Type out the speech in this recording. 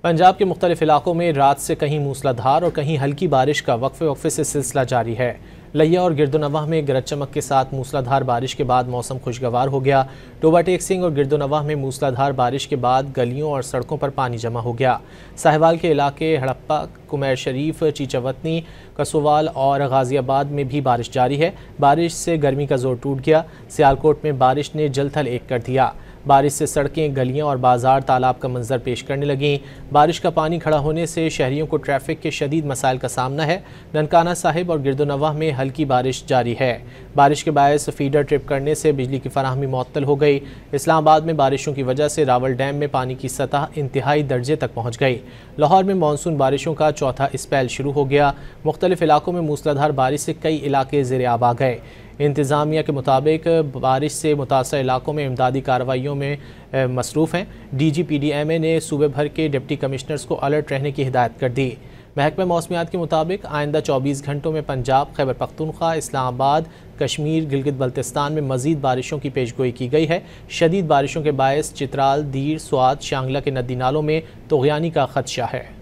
पंजाब के मुख्तलिफ इलाकों में रात से कहीं मूसलाधार और कहीं हल्की बारिश का वक्फे वक्फे से सिलसिला जारी है। लिया और गिरदोनवाह में गरज चमक के साथ मूसलाधार बारिश के बाद मौसम खुशगवार हो गया। टोबा टेक सिंह और गिरदोनवाह में मूसलाधार बारिश के बाद गलियों और सड़कों पर पानी जमा हो गया। साहिवाल के इलाके हड़प्पा, कुमैर शरीफ, चीचावतनी, कसोवाल और गाजियाबाद में भी बारिश जारी है। बारिश से गर्मी का जोर टूट गया। सियालकोट में बारिश ने जल थल एक कर दिया। बारिश से सड़कें, गलियां और बाजार तालाब का मंजर पेश करने लगीं। बारिश का पानी खड़ा होने से शहरियों को ट्रैफिक के शदीद मसाइल का सामना है। ननकाना साहिब और गिरदोनवाह में हल्की बारिश जारी है। बारिश के बायस फीडर ट्रिप करने से बिजली की फराहमी मुअत्तल हो गई। इस्लामाबाद में बारिशों की वजह से रावल डैम में पानी की सतह इंतहाई दर्जे तक पहुँच गई। लाहौर में मानसून बारिशों का चौथा स्पेल शुरू हो गया। मुख्तलिफ इलाकों में मूसलाधार बारिश से कई इलाके ज़ेर आब आ गए। इंतज़ामिया के मुताबिक बारिश से मुतासर इलाकों में इमदादी कार्रवाइयों में मसरूफ़ हैं। DGPDMA ने सूबे भर के डिप्टी कमिश्नर्स को अलर्ट रहने की हिदायत कर दी। महकमा मौसमियात के मुताबिक आइंदा 24 घंटों में पंजाब, खैबर पख्तूनख्वा, इस्लामाबाद, कश्मीर, गिलगित बल्तिस्तान में मज़ीद बारिशों की पेशगोई की गई है। शदीद बारिशों के बायस चित्राल, दीर, स्वात, शांगला के नदी नालों में तोग़यानी का खदशा है।